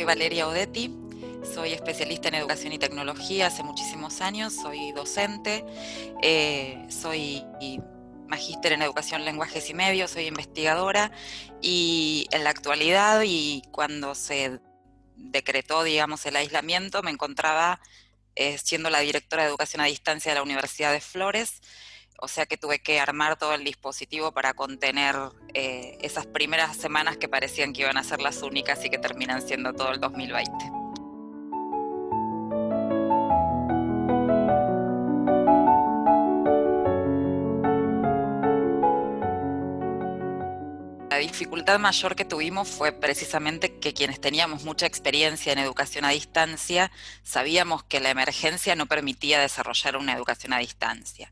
Valeria Odetti, soy especialista en educación y tecnología hace muchísimos años, soy docente, soy magíster en educación, lenguajes y medios, soy investigadora y en la actualidad y cuando se decretó, digamos, el aislamiento, me encontraba siendo la directora de educación a distancia de la Universidad de Flores, o sea que tuve que armar todo el dispositivo para contener esas primeras semanas que parecían que iban a ser las únicas y que terminan siendo todo el 2020. La dificultad mayor que tuvimos fue precisamente que quienes teníamos mucha experiencia en educación a distancia sabíamos que la emergencia no permitía desarrollar una educación a distancia.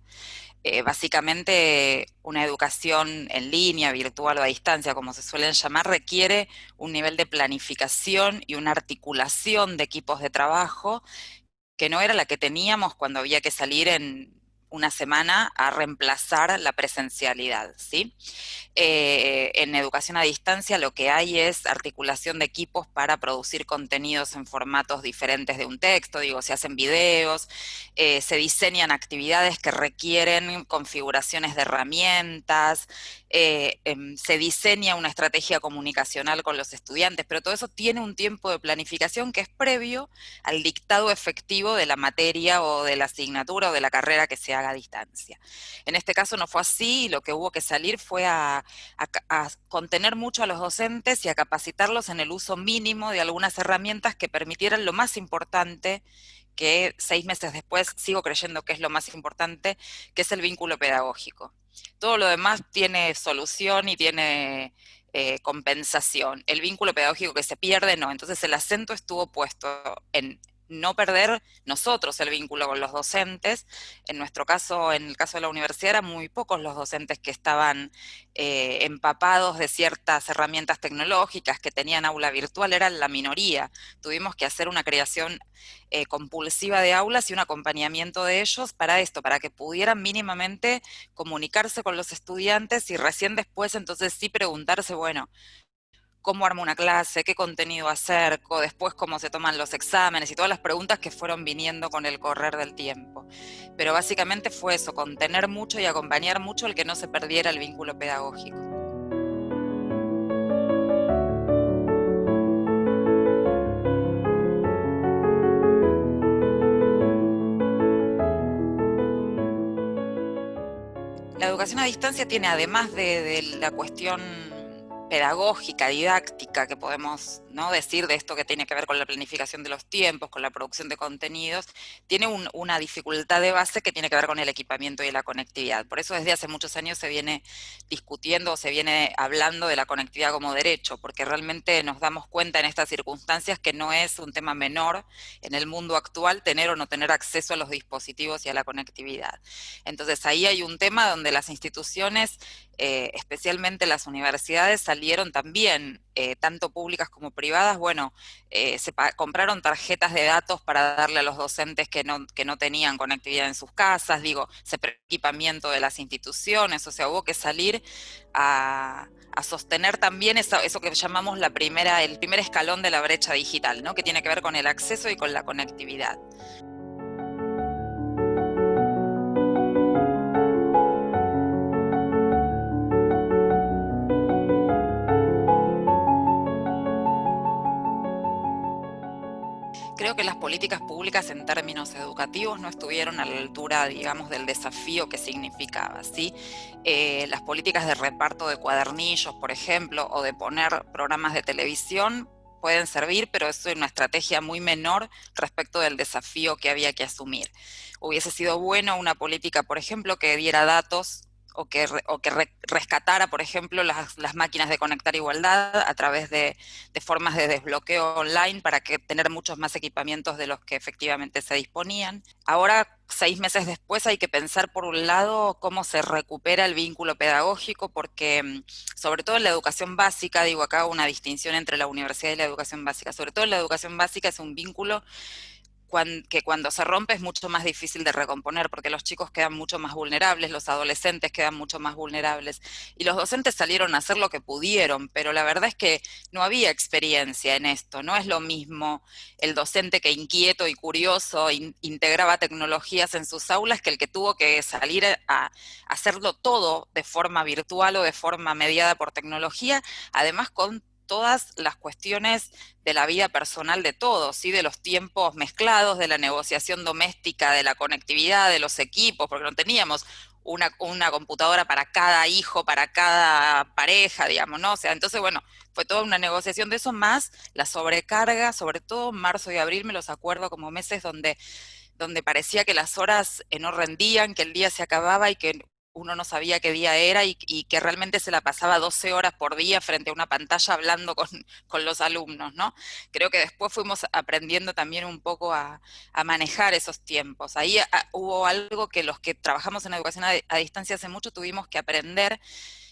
Básicamente una educación en línea, virtual o a distancia, como se suelen llamar, requiere un nivel de planificación y una articulación de equipos de trabajo que no era la que teníamos cuando había que salir en una semana a reemplazar la presencialidad, ¿sí? En educación a distancia lo que hay es articulación de equipos para producir contenidos en formatos diferentes de un texto, digo, se hacen videos, se diseñan actividades que requieren configuraciones de herramientas, se diseña una estrategia comunicacional con los estudiantes, pero todo eso tiene un tiempo de planificación que es previo al dictado efectivo de la materia o de la asignatura o de la carrera que se haga a distancia. En este caso no fue así y lo que hubo que salir fue a contener mucho a los docentes y a capacitarlos en el uso mínimo de algunas herramientas que permitieran lo más importante, que 6 meses después sigo creyendo que es lo más importante, que es el vínculo pedagógico. Todo lo demás tiene solución y tiene compensación. El vínculo pedagógico que se pierde, no. Entonces el acento estuvo puesto en no perder nosotros el vínculo con los docentes. En nuestro caso, en el caso de la universidad, eran muy pocos los docentes que estaban empapados de ciertas herramientas tecnológicas, que tenían aula virtual, eran la minoría. Tuvimos que hacer una creación compulsiva de aulas y un acompañamiento de ellos para esto, para que pudieran mínimamente comunicarse con los estudiantes y recién después entonces sí preguntarse, bueno, cómo armo una clase, qué contenido acerco, después cómo se toman los exámenes y todas las preguntas que fueron viniendo con el correr del tiempo. Pero básicamente fue eso, contener mucho y acompañar mucho el que no se perdiera el vínculo pedagógico. La educación a distancia tiene, además de la cuestión pedagógica, didáctica, que podemos, ¿no?, decir de esto que tiene que ver con la planificación de los tiempos, con la producción de contenidos, tiene una dificultad de base que tiene que ver con el equipamiento y la conectividad. Por eso desde hace muchos años se viene discutiendo o se viene hablando de la conectividad como derecho, porque realmente nos damos cuenta en estas circunstancias que no es un tema menor en el mundo actual tener o no tener acceso a los dispositivos y a la conectividad. Entonces ahí hay un tema donde las instituciones, especialmente las universidades, salieron también, tanto públicas como privadas, bueno, compraron tarjetas de datos para darle a los docentes que no tenían conectividad en sus casas, digo, equipamiento de las instituciones, o sea, hubo que salir a sostener también eso que llamamos el primer escalón de la brecha digital, ¿no?, que tiene que ver con el acceso y con la conectividad. Creo que las políticas públicas en términos educativos no estuvieron a la altura, digamos, del desafío que significaba, ¿sí? Las políticas de reparto de cuadernillos, por ejemplo, o de poner programas de televisión pueden servir, pero eso es una estrategia muy menor respecto del desafío que había que asumir. Hubiese sido bueno una política, por ejemplo, que diera datos o que rescatara, por ejemplo, las máquinas de conectar igualdad a través de formas de desbloqueo online para que tener muchos más equipamientos de los que efectivamente se disponían. Ahora, 6 meses después, hay que pensar por un lado cómo se recupera el vínculo pedagógico, porque sobre todo en la educación básica, digo acá una distinción entre la universidad y la educación básica, sobre todo en la educación básica es un vínculo que cuando se rompe es mucho más difícil de recomponer, porque los chicos quedan mucho más vulnerables, los adolescentes quedan mucho más vulnerables, y los docentes salieron a hacer lo que pudieron, pero la verdad es que no había experiencia en esto, no es lo mismo el docente que inquieto y curioso integraba tecnologías en sus aulas que el que tuvo que salir a hacerlo todo de forma virtual o de forma mediada por tecnología, además con todas las cuestiones de la vida personal de todos, ¿sí? De los tiempos mezclados, de la negociación doméstica, de la conectividad, de los equipos, porque no teníamos una computadora para cada hijo, para cada pareja, digamos, ¿no? O sea, entonces, bueno, fue toda una negociación de eso, más la sobrecarga, sobre todo marzo y abril, me los acuerdo como meses donde parecía que las horas no rendían, que el día se acababa y que uno no sabía qué día era y que realmente se la pasaba 12 horas por día frente a una pantalla hablando con los alumnos, ¿no? Creo que después fuimos aprendiendo también un poco a manejar esos tiempos. Ahí hubo algo que los que trabajamos en educación a distancia hace mucho tuvimos que aprender,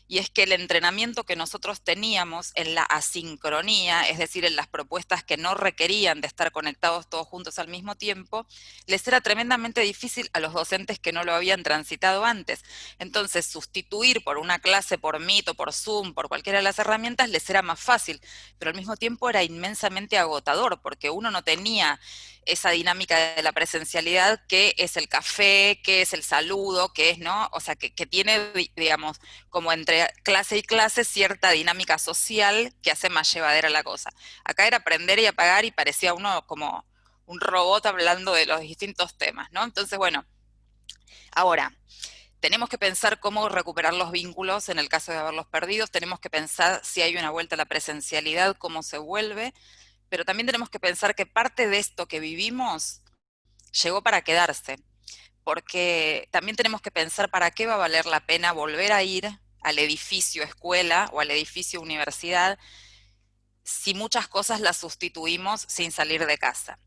y es que el entrenamiento que nosotros teníamos en la asincronía, es decir, en las propuestas que no requerían de estar conectados todos juntos al mismo tiempo, les era tremendamente difícil a los docentes que no lo habían transitado antes. Entonces, sustituir por una clase por Meet o por Zoom, por cualquiera de las herramientas, les era más fácil, pero al mismo tiempo era inmensamente agotador, porque uno no tenía esa dinámica de la presencialidad, que es el café, que es el saludo, que es, ¿no? O sea, que tiene, digamos, como entre clase y clase cierta dinámica social que hace más llevadera la cosa. Acá era aprender y apagar y parecía uno como un robot hablando de los distintos temas, ¿no? Entonces, bueno, ahora, tenemos que pensar cómo recuperar los vínculos en el caso de haberlos perdidos, tenemos que pensar si hay una vuelta a la presencialidad, cómo se vuelve, pero también tenemos que pensar que parte de esto que vivimos llegó para quedarse, porque también tenemos que pensar para qué va a valer la pena volver a ir al edificio escuela o al edificio universidad si muchas cosas las sustituimos sin salir de casa.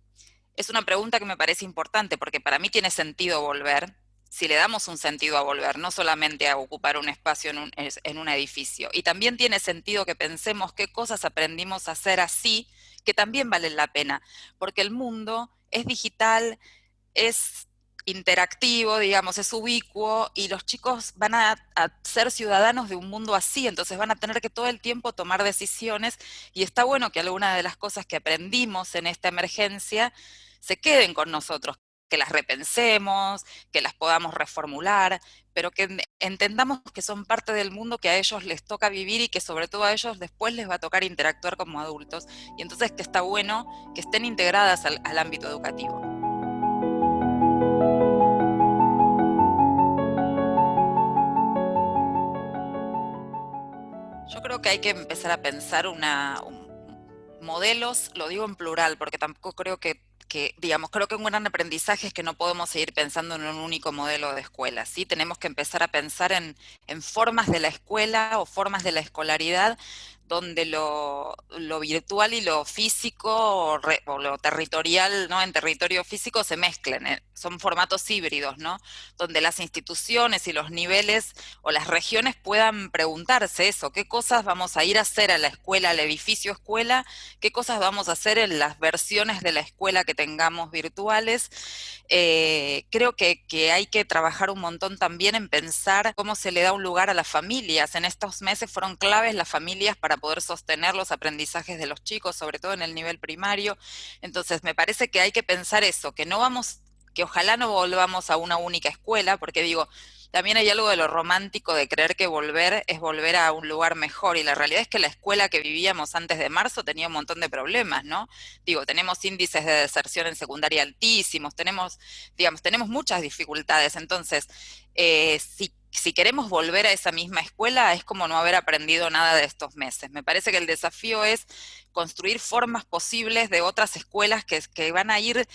Es una pregunta que me parece importante porque para mí tiene sentido volver, si le damos un sentido a volver, no solamente a ocupar un espacio en un edificio. Y también tiene sentido que pensemos qué cosas aprendimos a hacer así, que también valen la pena, porque el mundo es digital, es interactivo, digamos, es ubicuo, y los chicos van a ser ciudadanos de un mundo así, entonces van a tener que todo el tiempo tomar decisiones, y está bueno que algunas de las cosas que aprendimos en esta emergencia se queden con nosotros, que las repensemos, que las podamos reformular, pero que entendamos que son parte del mundo que a ellos les toca vivir y que sobre todo a ellos después les va a tocar interactuar como adultos, y entonces que está bueno que estén integradas al ámbito educativo. Yo creo que hay que empezar a pensar modelos, lo digo en plural, porque tampoco creo digamos, creo que un gran aprendizaje es que no podemos seguir pensando en un único modelo de escuela, ¿sí? Tenemos que empezar a pensar en formas de la escuela o formas de la escolaridad donde lo virtual y lo físico o lo territorial, ¿no? En territorio físico se mezclen, son formatos híbridos, ¿no? Donde las instituciones y los niveles o las regiones puedan preguntarse eso, qué cosas vamos a ir a hacer a la escuela, al edificio escuela, qué cosas vamos a hacer en las versiones de la escuela que tengamos virtuales. Creo que hay que trabajar un montón también en pensar cómo se le da un lugar a las familias. En estos meses fueron claves las familias para poder sostener los aprendizajes de los chicos, sobre todo en el nivel primario. Entonces, me parece que hay que pensar eso, que ojalá no volvamos a una única escuela, porque digo, también hay algo de lo romántico de creer que volver es volver a un lugar mejor, y la realidad es que la escuela que vivíamos antes de marzo tenía un montón de problemas, ¿no? Digo, tenemos índices de deserción en secundaria altísimos, digamos, muchas dificultades, entonces, si queremos volver a esa misma escuela, es como no haber aprendido nada de estos meses. Me parece que el desafío es construir formas posibles de otras escuelas que van a ir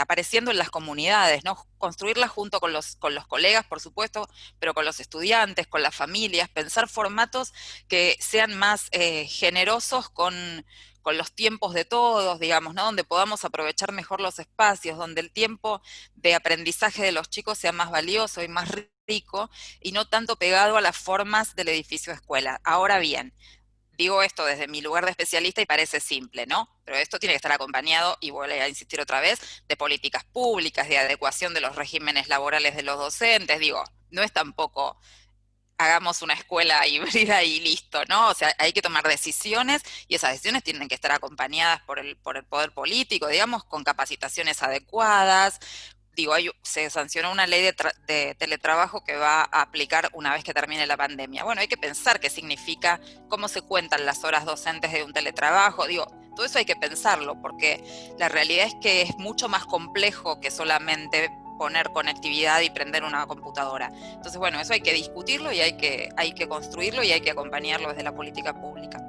apareciendo en las comunidades, ¿no? Construirlas junto con los colegas, por supuesto, pero con los estudiantes, con las familias, pensar formatos que sean más generosos con los tiempos de todos, digamos, ¿no? Donde podamos aprovechar mejor los espacios, donde el tiempo de aprendizaje de los chicos sea más valioso y más rico, y no tanto pegado a las formas del edificio escuela. Ahora bien, digo esto desde mi lugar de especialista y parece simple, ¿no? Pero esto tiene que estar acompañado, y voy a insistir otra vez, de políticas públicas, de adecuación de los regímenes laborales de los docentes. Digo, no es tampoco hagamos una escuela híbrida y listo, ¿no? O sea, hay que tomar decisiones y esas decisiones tienen que estar acompañadas por el poder político, digamos, con capacitaciones adecuadas. Digo, se sancionó una ley de teletrabajo que va a aplicar una vez que termine la pandemia. Bueno, hay que pensar qué significa, cómo se cuentan las horas docentes de un teletrabajo. Digo, todo eso hay que pensarlo, porque la realidad es que es mucho más complejo que solamente poner conectividad y prender una computadora. Entonces, bueno, eso hay que discutirlo y hay que construirlo y hay que acompañarlo desde la política pública.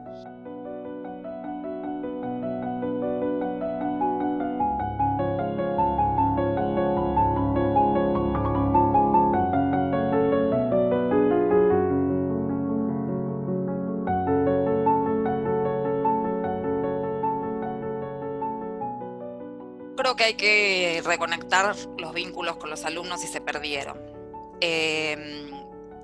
Creo que hay que reconectar los vínculos con los alumnos si se perdieron. Eh,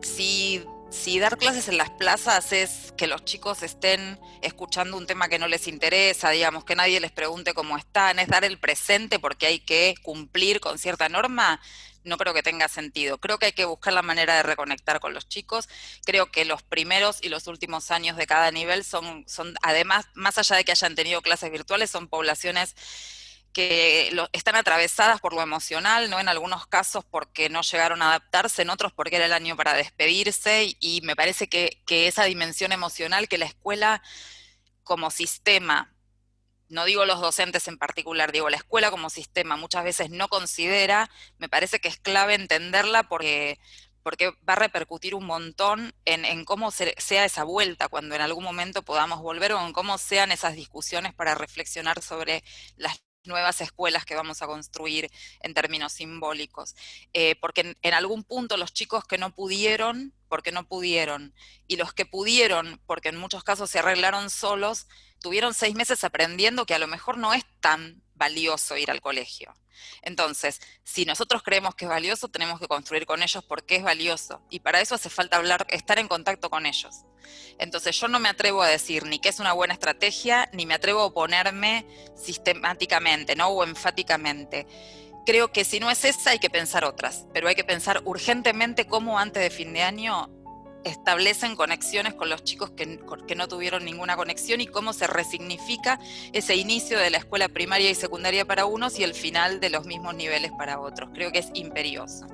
si dar clases en las plazas es que los chicos estén escuchando un tema que no les interesa, digamos, que nadie les pregunte cómo están, es dar el presente porque hay que cumplir con cierta norma, no creo que tenga sentido. Creo que hay que buscar la manera de reconectar con los chicos. Creo que los primeros y los últimos años de cada nivel son además, más allá de que hayan tenido clases virtuales, son poblaciones que están atravesadas por lo emocional, ¿no? En algunos casos porque no llegaron a adaptarse, en otros porque era el año para despedirse, y me parece que esa dimensión emocional que la escuela como sistema, no digo los docentes en particular, digo la escuela como sistema muchas veces no considera, me parece que es clave entenderla porque va a repercutir un montón en cómo sea esa vuelta cuando en algún momento podamos volver, o en cómo sean esas discusiones para reflexionar sobre las nuevas escuelas que vamos a construir en términos simbólicos. Porque en algún punto los chicos que no pudieron, porque no pudieron, y los que pudieron, porque en muchos casos se arreglaron solos, tuvieron 6 meses aprendiendo que a lo mejor no es tan valioso ir al colegio. Entonces, si nosotros creemos que es valioso, tenemos que construir con ellos por qué es valioso. Y para eso hace falta hablar, estar en contacto con ellos. Entonces, yo no me atrevo a decir ni que es una buena estrategia, ni me atrevo a oponerme sistemáticamente, ¿no? O enfáticamente. Creo que si no es esa, hay que pensar otras, pero hay que pensar urgentemente cómo antes de fin de año establecen conexiones con los chicos que no tuvieron ninguna conexión, y cómo se resignifica ese inicio de la escuela primaria y secundaria para unos y el final de los mismos niveles para otros. Creo que es imperioso.